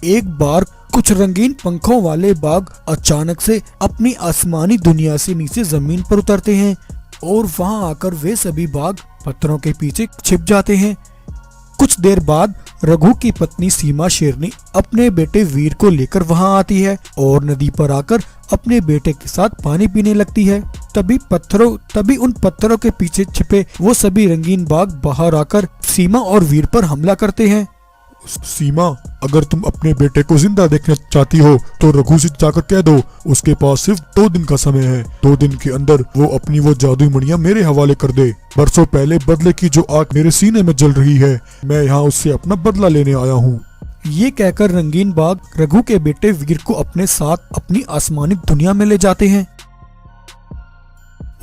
एक बार कुछ रंगीन पंखों वाले बाघ अचानक से अपनी आसमानी दुनिया से नीचे जमीन पर उतरते हैं और वहां आकर वे सभी बाघ पत्थरों के पीछे छिप जाते हैं। कुछ देर बाद रघु की पत्नी सीमा शेरनी अपने बेटे वीर को लेकर वहां आती है और नदी पर आकर अपने बेटे के साथ पानी पीने लगती है। तभी उन पत्थरों के पीछे छिपे वो सभी रंगीन बाघ बाहर आकर सीमा और वीर पर हमला करते हैं। सीमा, अगर तुम अपने बेटे को जिंदा देखना चाहती हो तो रघु से जाकर कह दो, उसके पास सिर्फ 2 दिन का समय है। 2 दिन के अंदर वो अपनी वो जादुई मणियां मेरे हवाले कर दे। बरसों पहले बदले की जो आग मेरे सीने में जल रही है, मैं यहाँ उससे अपना बदला लेने आया हूँ। ये कहकर रंगीन बाघ रघु के बेटे वीर को अपने साथ अपनी आसमानी दुनिया में ले जाते हैं।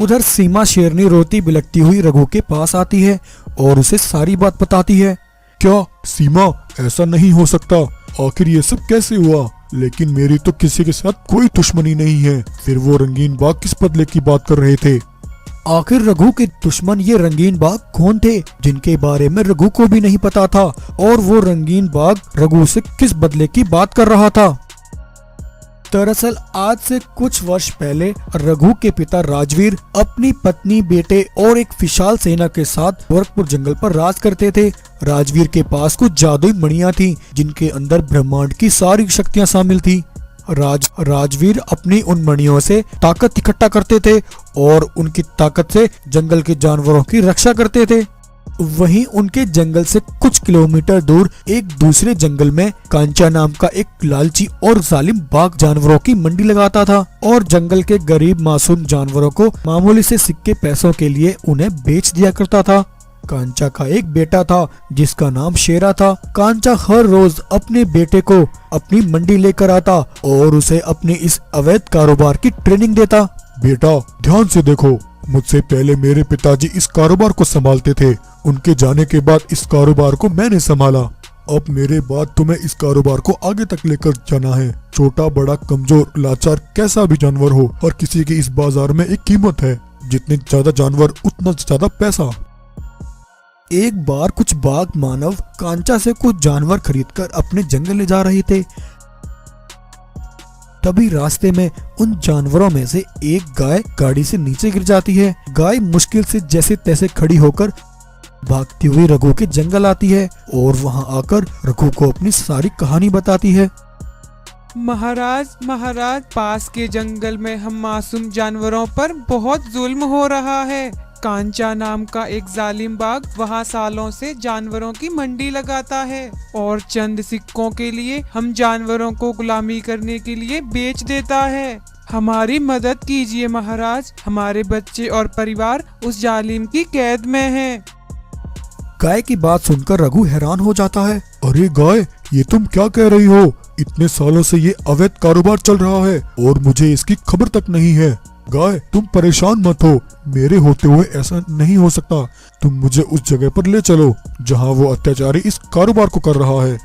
उधर सीमा शेरनी रोती बिलखती हुई रघु के पास आती है और उसे सारी बात बताती है। क्या सीमा, ऐसा नहीं हो सकता, आखिर ये सब कैसे हुआ? लेकिन मेरी तो किसी के साथ कोई दुश्मनी नहीं है। फिर वो रंगीन बाघ किस बदले की बात कर रहे थे? आखिर रघु के दुश्मन ये रंगीन बाघ कौन थे जिनके बारे में रघु को भी नहीं पता था, और वो रंगीन बाघ रघु से किस बदले की बात कर रहा था? दरअसल आज से कुछ वर्ष पहले रघु के पिता राजवीर अपनी पत्नी, बेटे और एक विशाल सेना के साथ गोरखपुर जंगल पर राज करते थे। राजवीर के पास कुछ जादुई मणियां थीं जिनके अंदर ब्रह्मांड की सारी शक्तियां शामिल थी। राजवीर अपनी उन मणियों से ताकत इकट्ठा करते थे और उनकी ताकत से जंगल के जानवरों की रक्षा करते थे। वहीं उनके जंगल से कुछ किलोमीटर दूर एक दूसरे जंगल में कांचा नाम का एक लालची और जालिम बाघ जानवरों की मंडी लगाता था और जंगल के गरीब मासूम जानवरों को मामूली से सिक्के पैसों के लिए उन्हें बेच दिया करता था। कांचा का एक बेटा था जिसका नाम शेरा था। कांचा हर रोज अपने बेटे को अपनी मंडी लेकर आता और उसे अपने इस अवैध कारोबार की ट्रेनिंग देता। बेटा, ध्यान से देखो, मुझसे पहले मेरे पिताजी इस कारोबार को संभालते थे। उनके जाने के बाद इस कारोबार को मैंने संभाला। अब मेरे बाद तुम्हें इस कारोबार को आगे तक लेकर जाना है। छोटा बड़ा कमजोर लाचार कैसा भी जानवर हो, हर किसी की इस बाजार में एक कीमत है। जितने ज्यादा जानवर उतना ज्यादा पैसा। एक बार कुछ बाघ मानव कांचा से कुछ जानवर खरीदकर अपने जंगल ले जा रहे थे। तभी रास्ते में उन जानवरों में से एक गाय गाड़ी से नीचे गिर जाती है। गाय मुश्किल से जैसे तैसे खड़ी होकर भागती हुई रघु के जंगल आती है और वहां आकर रघु को अपनी सारी कहानी बताती है। महाराज, पास के जंगल में हम मासूम जानवरों पर बहुत जुल्म हो रहा है। कांचा नाम का एक जालिम बाघ वहाँ सालों से जानवरों की मंडी लगाता है और चंद सिक्कों के लिए हम जानवरों को गुलामी करने के लिए बेच देता है। हमारी मदद कीजिए महाराज, हमारे बच्चे और परिवार उस जालिम की कैद में हैं। गाय की बात सुनकर रघु हैरान हो जाता है। अरे गाय, ये तुम क्या कह रही हो? इतने सालों से ये अवैध कारोबार चल रहा है और मुझे इसकी खबर तक नहीं है। गाय, तुम परेशान मत हो, मेरे होते हुए ऐसा नहीं हो सकता। तुम मुझे उस जगह पर ले चलो जहां वो अत्याचारी इस कारोबार को कर रहा है।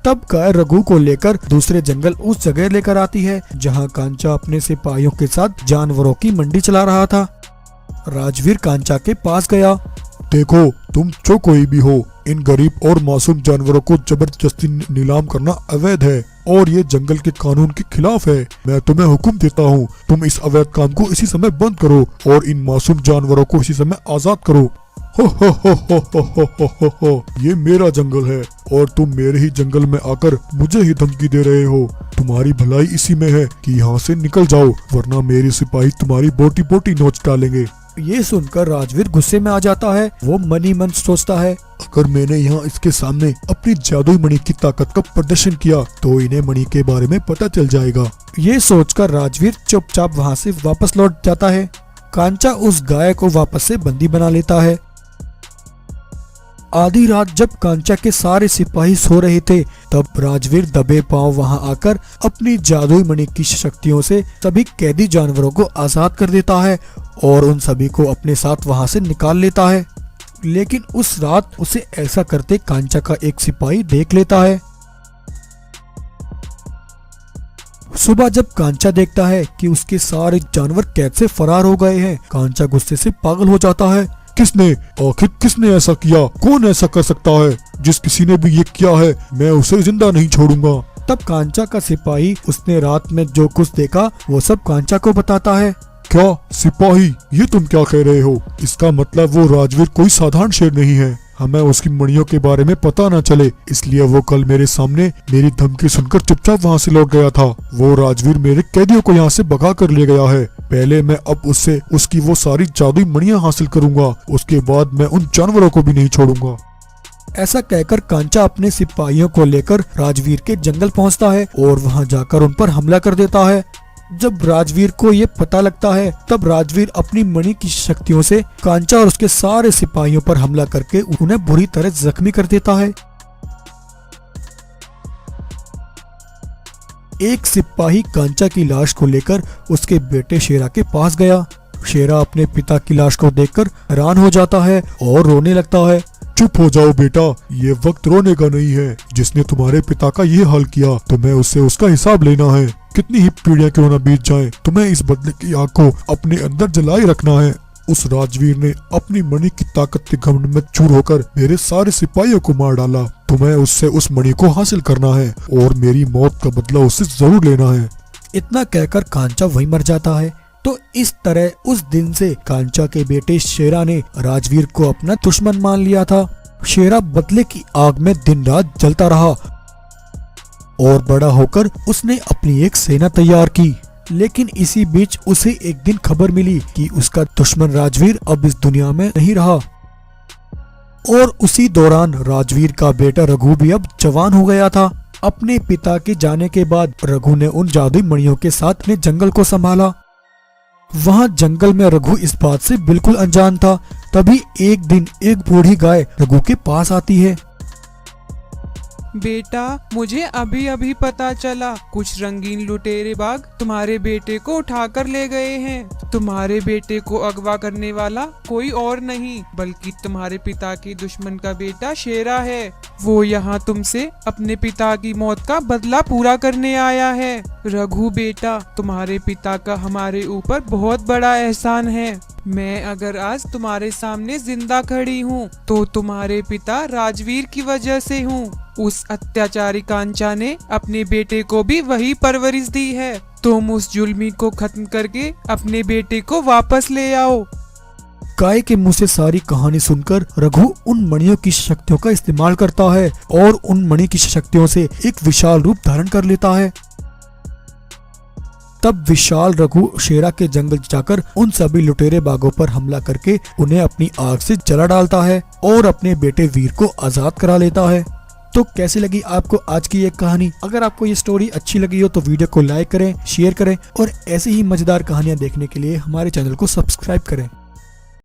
तब गाय रघु को लेकर दूसरे जंगल उस जगह लेकर आती है जहां कांचा अपने सिपाहियों के साथ जानवरों की मंडी चला रहा था। राजवीर कांचा के पास गया। देखो, तुम जो कोई भी हो, इन गरीब और मासूम जानवरों को जबरदस्ती नीलाम करना अवैध है और ये जंगल के कानून के खिलाफ है। मैं तुम्हें हुक्म देता हूँ, तुम इस अवैध काम को इसी समय बंद करो और इन मासूम जानवरों को इसी समय आजाद करो। हो, ये मेरा जंगल है और तुम मेरे ही जंगल में आकर मुझे ही धमकी दे रहे हो। तुम्हारी भलाई इसी में है कि यहाँ से निकल जाओ, वरना मेरे सिपाही तुम्हारी बोटी बोटी नोच डालेंगे। ये सुनकर राजवीर गुस्से में आ जाता है। वो मन ही मन सोचता है, अगर मैंने यहाँ इसके सामने अपनी जादुई मणि की ताकत का प्रदर्शन किया तो इन्हें मणि के बारे में पता चल जाएगा। ये सोचकर राजवीर चुपचाप वहाँ से वापस लौट जाता है। कांचा उस गाय को वापस से बंदी बना लेता है। आधी रात जब कांचा के सारे सिपाही सो रहे थे, तब राजवीर दबे पांव वहां आकर अपनी जादुई मणि की शक्तियों से सभी कैदी जानवरों को आजाद कर देता है और उन सभी को अपने साथ वहां से निकाल लेता है। लेकिन उस रात उसे ऐसा करते कांचा का एक सिपाही देख लेता है। सुबह जब कांचा देखता है कि उसके सारे जानवर कैद से फरार हो गए हैं, कांचा गुस्से से पागल हो जाता है। किसने, आखिर किसने ऐसा किया? कौन ऐसा कर सकता है? जिस किसी ने भी ये किया है मैं उसे जिंदा नहीं छोड़ूंगा। तब कांचा का सिपाही उसने रात में जो कुछ देखा वो सब कांचा को बताता है। क्या सिपाही, ये तुम क्या कह रहे हो? इसका मतलब वो राजवीर कोई साधारण शेर नहीं है। हमें उसकी मणियों के बारे में पता न चले, इसलिए वो कल मेरे सामने मेरी धमकी सुनकर चुपचाप वहाँ से लौट गया था। वो राजवीर मेरे कैदियों को यहाँ से भगा कर ले गया है। पहले मैं अब उससे उसकी वो सारी जादुई मणियाँ हासिल करूंगा, उसके बाद मैं उन जानवरों को भी नहीं छोड़ूंगा। ऐसा कहकर कांचा अपने सिपाहियों को लेकर राजवीर के जंगल पहुंचता है और वहां जाकर उन पर हमला कर देता है। जब राजवीर को ये पता लगता है तब राजवीर अपनी मणि की शक्तियों से कांचा और उसके सारे सिपाहियों पर हमला करके उन्हें बुरी तरह जख्मी कर देता है। एक सिपाही कांचा की लाश को लेकर उसके बेटे शेरा के पास गया। शेरा अपने पिता की लाश को देखकर हैरान हो जाता है और रोने लगता है। चुप हो जाओ बेटा, ये वक्त रोने का नहीं है। जिसने तुम्हारे पिता का ये हाल किया तुम्हें उससे उसका हिसाब लेना है। कितनी ही पीढ़ियां क्यों न बीत जाएं, तुम्हें इस बदले की आग को अपने अंदर जलाए रखना है। उस राजवीर ने अपनी मणि की ताकत के घमंड में चूर होकर मेरे सारे सिपाहियों को मार डाला। तुम्हें उससे उस मणि को हासिल करना है और मेरी मौत का बदला उससे जरूर लेना है। इतना कहकर कांचा वहीं मर जाता है। तो इस तरह उस दिन से कांचा के बेटे शेरा ने राजवीर को अपना दुश्मन मान लिया था। शेरा बदले की आग में दिन रात जलता रहा और बड़ा होकर उसने अपनी एक सेना तैयार की। लेकिन इसी बीच उसे एक दिन खबर मिली कि उसका दुश्मन राजवीर अब इस दुनिया में नहीं रहा। और उसी दौरान राजवीर का बेटा रघु भी अब जवान हो गया था। अपने पिता के जाने के बाद रघु ने उन जादुई मणियों के साथ अपने जंगल को संभाला। वहां जंगल में रघु इस बात से बिल्कुल अनजान था। तभी एक दिन एक बूढ़ी गाय रघु के पास आती है। बेटा, मुझे अभी अभी पता चला कुछ रंगीन लुटेरे बाग तुम्हारे बेटे को उठाकर ले गए हैं। तुम्हारे बेटे को अगवा करने वाला कोई और नहीं बल्कि तुम्हारे पिता के दुश्मन का बेटा शेरा है। वो यहाँ तुमसे अपने पिता की मौत का बदला पूरा करने आया है। रघु बेटा, तुम्हारे पिता का हमारे ऊपर बहुत बड़ा एहसान है। मैं अगर आज तुम्हारे सामने जिंदा खड़ी हूँ तो तुम्हारे पिता राजवीर की वजह से हूँ। उस अत्याचारी कांचा ने अपने बेटे को भी वही परवरिश दी है। तुम उस जुल्मी को खत्म करके अपने बेटे को वापस ले आओ। गाय के मुंह से सारी कहानी सुनकर रघु उन मणियों की शक्तियों का इस्तेमाल करता है और उन मणि की शक्तियों से एक विशाल रूप धारण कर लेता है। तब विशाल रघु शेरा के जंगल जाकर उन सभी लुटेरे बागों पर हमला करके उन्हें अपनी आग से जला डालता है और अपने बेटे वीर को आजाद करा लेता है। तो कैसी लगी आपको आज की ये कहानी? अगर आपको ये स्टोरी अच्छी लगी हो तो वीडियो को लाइक करें, शेयर करें और ऐसी ही मजेदार कहानियां देखने के लिए हमारे चैनल को सब्सक्राइब करें।